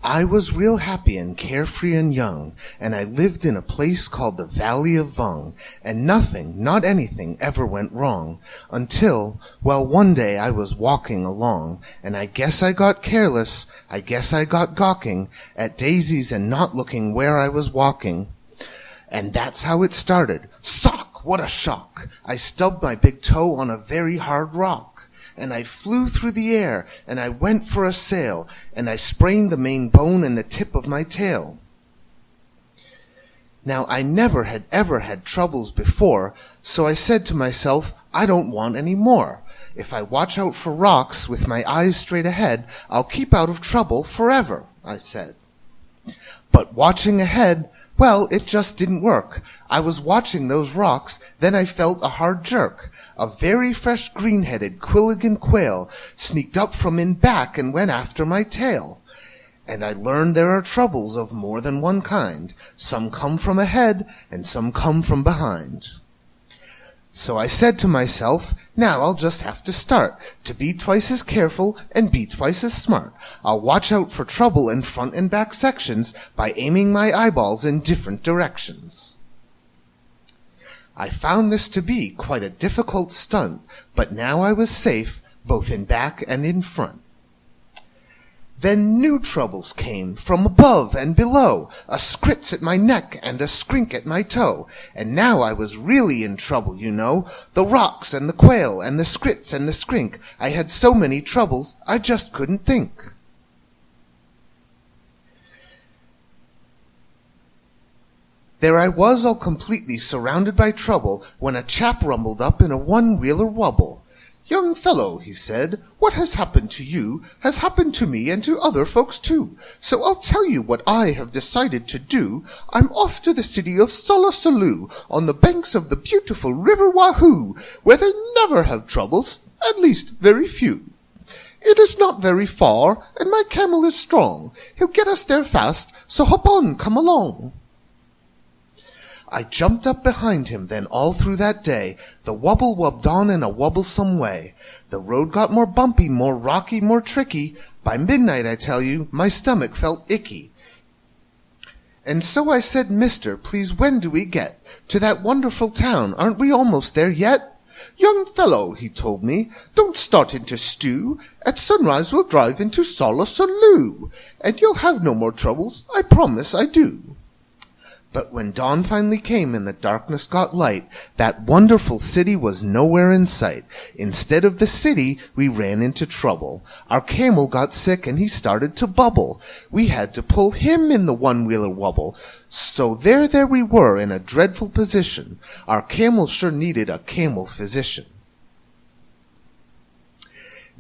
I was real happy and carefree and young, and I lived in a place called the Valley of Vung, and nothing, not anything, ever went wrong, until, well, one day I was walking along, and I guess I got careless, I guess I got gawking at daisies and not looking where I was walking. And that's how it started. Sock! What a shock! I stubbed my big toe on a very hard rock. And I flew through the air, and I went for a sail, and I sprained the main bone in the tip of my tail. Now, I never had ever had troubles before, so I said to myself, I don't want any more. If I watch out for rocks with my eyes straight ahead, I'll keep out of trouble forever, I said. But watching ahead, well, it just didn't work. I was watching those rocks, then I felt a hard jerk. A very fresh green-headed Quilligan quail sneaked up from in back and went after my tail. And I learned there are troubles of more than one kind. Some come from ahead, and some come from behind. So I said to myself, now I'll just have to start to be twice as careful and be twice as smart. I'll watch out for trouble in front and back sections by aiming my eyeballs in different directions. I found this to be quite a difficult stunt, but now I was safe both in back and in front. Then new troubles came from above and below, a scritch at my neck and a skrink at my toe, and now I was really in trouble, you know. The rocks and the quail and the scritch and the skrink, I had so many troubles I just couldn't think. There I was all completely surrounded by trouble when a chap rumbled up in a one-wheeler wobble. "Young fellow," he said, "what has happened to you has happened to me and to other folks too. So I'll tell you what I have decided to do. I'm off to the city of Solla Sollew, on the banks of the beautiful river Wahoo, where they never have troubles, at least very few. It is not very far, and my camel is strong. He'll get us there fast, so hop on, come along." I jumped up behind him, then all through that day, the wobble wubbed on in a wobblesome way. The road got more bumpy, more rocky, more tricky. By midnight, I tell you, my stomach felt icky. And so I said, "Mister, please when do we get to that wonderful town? Aren't we almost there yet?" "Young fellow," he told me, "don't start into stew. At sunrise we'll drive into Solla Sollew, and you'll have no more troubles, I promise I do." But when dawn finally came and the darkness got light, that wonderful city was nowhere in sight. Instead of the city, we ran into trouble. Our camel got sick and he started to bubble. We had to pull him in the one-wheeler wobble. So there we were in a dreadful position. Our camel sure needed a camel physician.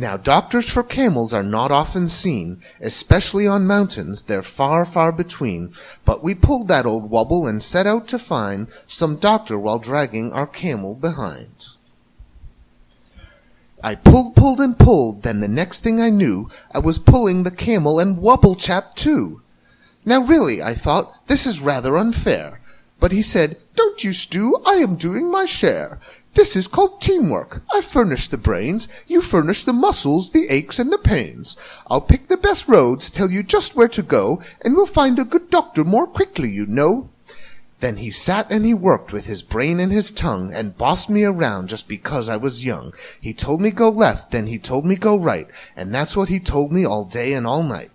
Now, doctors for camels are not often seen, especially on mountains. They're far, far between. But we pulled that old wobble and set out to find some doctor while dragging our camel behind. I pulled and pulled, then the next thing I knew, I was pulling the camel and wobble chap too. Now really, I thought, this is rather unfair. But he said, "Don't you stew, I am doing my share. This is called teamwork. I furnish the brains, you furnish the muscles, the aches and the pains. I'll pick the best roads, tell you just where to go, and we'll find a good doctor more quickly, you know." Then he sat and he worked with his brain and his tongue, and bossed me around just because I was young. He told me go left, then he told me go right, and that's what he told me all day and all night.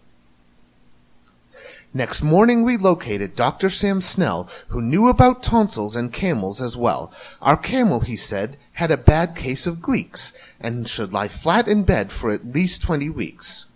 Next morning we located Dr. Sam Snell, who knew about tonsils and camels as well. Our camel, he said, had a bad case of gleeks, and should lie flat in bed for at least 20 weeks.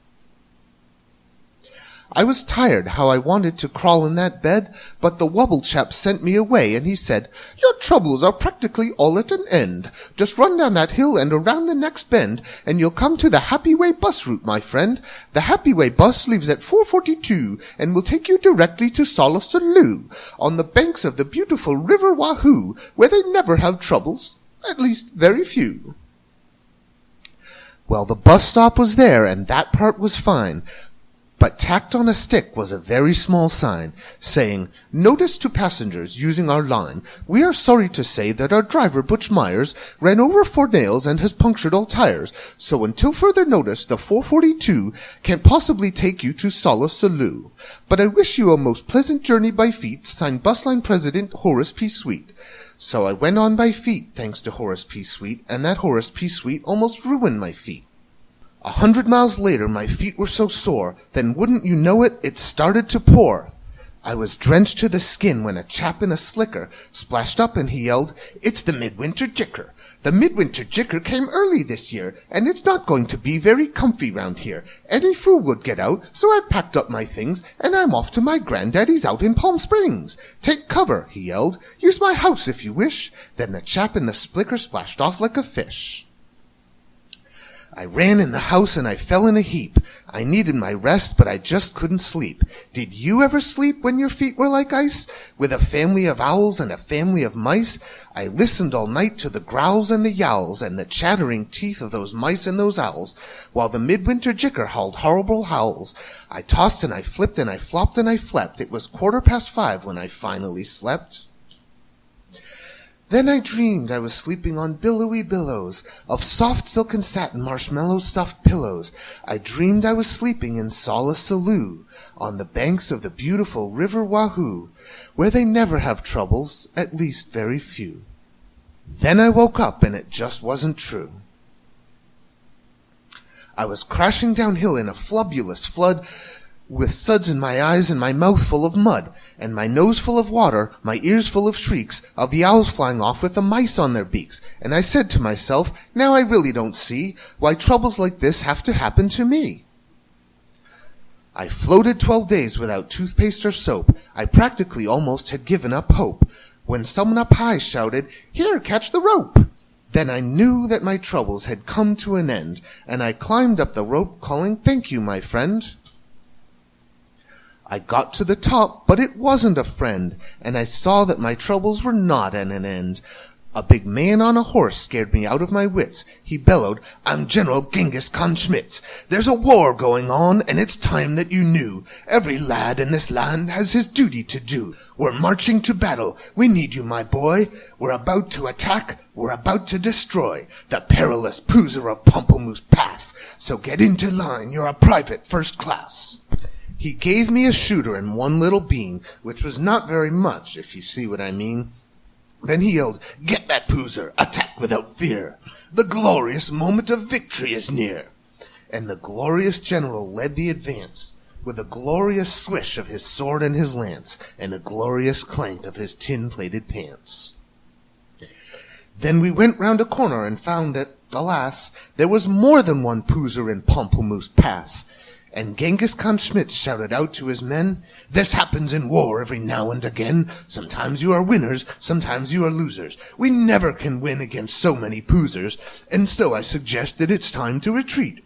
I was tired how I wanted to crawl in that bed, but the wobble chap sent me away, and he said, "Your troubles are practically all at an end. Just run down that hill and around the next bend, and you'll come to the Happy Way bus route, my friend. The Happy Way bus leaves at 4:42, and will take you directly to Solla Sollew, on the banks of the beautiful river Wahoo, where they never have troubles, at least very few." Well, the bus stop was there, and that part was fine. But tacked on a stick was a very small sign, saying, "Notice to passengers using our line. We are sorry to say that our driver, Butch Myers, ran over 4 nails and has punctured all tires. So until further notice, the 442 can't possibly take you to Solla Sollew. But I wish you a most pleasant journey by feet, signed Bus Line President Horace P. Sweet." So I went on by feet, thanks to Horace P. Sweet, and that Horace P. Sweet almost ruined my feet. 100 miles later, my feet were so sore, then wouldn't you know it, it started to pour. I was drenched to the skin when a chap in a slicker splashed up and he yelled, "It's the midwinter jicker. The midwinter jicker came early this year, and it's not going to be very comfy round here. Any fool would get out, so I packed up my things, and I'm off to my granddaddy's out in Palm Springs. Take cover," he yelled. "Use my house if you wish." Then the chap in the slicker splashed off like a fish. I ran in the house and I fell in a heap. I needed my rest, but I just couldn't sleep. Did you ever sleep when your feet were like ice? With a family of owls and a family of mice? I listened all night to the growls and the yowls and the chattering teeth of those mice and those owls, while the midwinter jicker howled horrible howls. I tossed and I flipped and I flopped and I flepped. It was 5:15 when I finally slept. Then I dreamed I was sleeping on billowy billows of soft silk and satin marshmallow stuffed pillows. I dreamed I was sleeping in Solla Sollew on the banks of the beautiful river Wahoo, where they never have troubles, at least very few. Then I woke up and it just wasn't true. I was crashing downhill in a flubulous flood, with suds in my eyes and my mouth full of mud, and my nose full of water, my ears full of shrieks, of the owls flying off with the mice on their beaks. And I said to myself, now I really don't see why troubles like this have to happen to me. I floated 12 days without toothpaste or soap. I practically almost had given up hope, when someone up high shouted, "Here, catch the rope!" Then I knew that my troubles had come to an end, and I climbed up the rope calling, "Thank you, my friend." I got to the top, but it wasn't a friend, and I saw that my troubles were not at an end. A big man on a horse scared me out of my wits. He bellowed, "I'm General Genghis Khan Schmitz. There's a war going on, and it's time that you knew. Every lad in this land has his duty to do. We're marching to battle. We need you, my boy. We're about to attack. We're about to destroy the perilous Poozer of Pomplamoose Pass. So get into line. You're a private first class." He gave me a shooter and one little bean, which was not very much, if you see what I mean. Then he yelled, "Get that Poozer! Attack without fear! The glorious moment of victory is near!" And the glorious general led the advance, with a glorious swish of his sword and his lance, and a glorious clank of his tin-plated pants. Then we went round a corner and found that, alas, there was more than one Poozer in Pomplamoose Pass. And Genghis Khan Schmitz shouted out to his men, "This happens in war every now and again. Sometimes you are winners, sometimes you are losers. We never can win against so many Poozers, and so I suggest that it's time to retreat."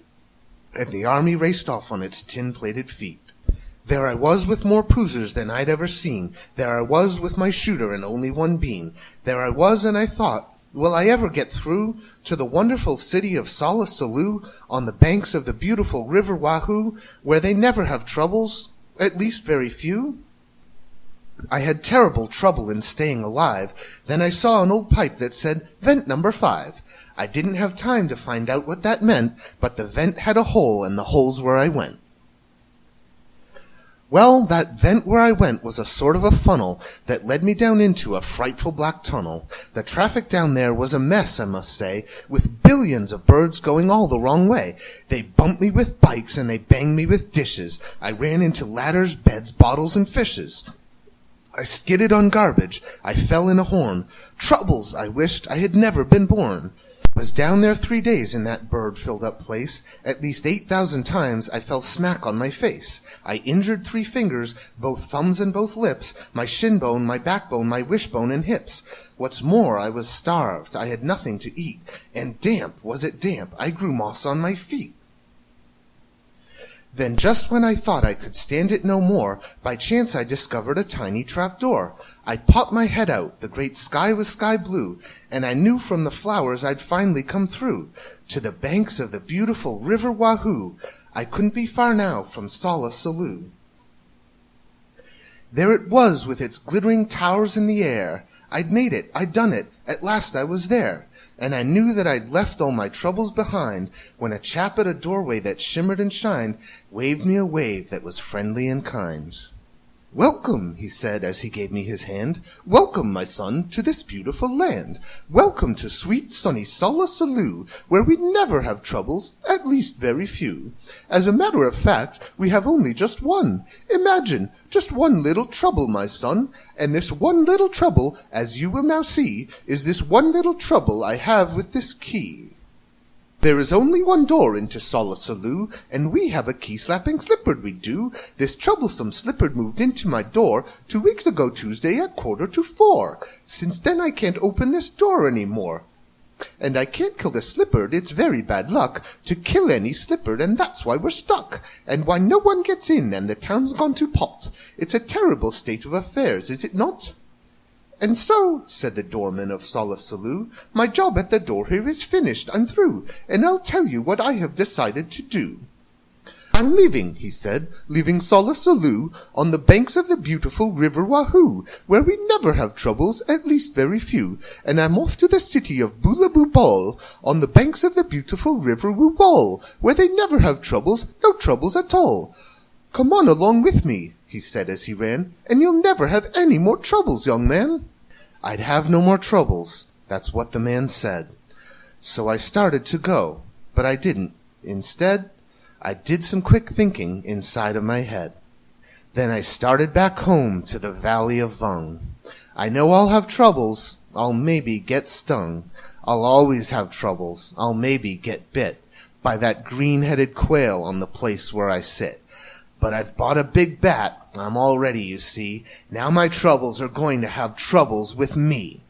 And the army raced off on its tin-plated feet. There I was with more Poozers than I'd ever seen. There I was with my shooter and only one bean. There I was, and I thought, will I ever get through to the wonderful city of Solla Sollew on the banks of the beautiful river Wahoo, where they never have troubles, at least very few? I had terrible trouble in staying alive. Then I saw an old pipe that said, "Vent number 5. I didn't have time to find out what that meant, but the vent had a hole, and the hole's where I went. Well, that vent where I went was a sort of a funnel that led me down into a frightful black tunnel. The traffic down there was a mess, I must say, with billions of birds going all the wrong way. They bumped me with bikes and they banged me with dishes. I ran into ladders, beds, bottles, and fishes. I skidded on garbage. I fell in a horn. Troubles, I wished I had never been born. Was down there 3 days in that bird-filled-up place. At least 8,000 times I fell smack on my face. I injured 3 fingers, both thumbs and both lips, my shin bone, my backbone, my wishbone, and hips. What's more, I was starved. I had nothing to eat. And damp, was it damp? I grew moss on my feet. Then just when I thought I could stand it no more, by chance I discovered a tiny trapdoor. I popped my head out, the great sky was sky blue, and I knew from the flowers I'd finally come through, to the banks of the beautiful river Wahoo. I couldn't be far now from Solla Sollew. There it was with its glittering towers in the air. I'd made it, I'd done it, at last I was there. And I knew that I'd left all my troubles behind, when a chap at a doorway that shimmered and shined waved me a wave that was friendly and kind. "Welcome," he said as he gave me his hand. "Welcome, my son, to this beautiful land. Welcome to sweet, sunny Solla Sollew, where we never have troubles, at least very few. As a matter of fact, we have only just one. Imagine, just one little trouble, my son. And this one little trouble, as you will now see, is this one little trouble I have with this key. There is only one door into Solla Sollew, and we have a key-slapping slippered we do. This troublesome slippered moved into my door 2 weeks ago Tuesday at 3:45. Since then I can't open this door any more. And I can't kill the slippered, it's very bad luck to kill any slippered, and that's why we're stuck, and why no one gets in, and the town's gone to pot. It's a terrible state of affairs, is it not?" "And so," said the doorman of Solla Sollew, "my job at the door here is finished. I'm through, and I'll tell you what I have decided to do. I'm leaving," he said, "leaving Solla Sollew on the banks of the beautiful River Wahoo, where we never have troubles, at least very few, and I'm off to the city of Boolaboo on the banks of the beautiful River Woowal, where they never have troubles, no troubles at all. Come on along with me," he said as he ran, "and you'll never have any more troubles, young man." I'd have no more troubles, that's what the man said. So I started to go, but I didn't. Instead, I did some quick thinking inside of my head. Then I started back home to the Valley of Vung. I know I'll have troubles, I'll maybe get stung. I'll always have troubles, I'll maybe get bit by that green-headed quail on the place where I sit. But I've bought a big bat, I'm all ready, you see. Now my troubles are going to have troubles with me.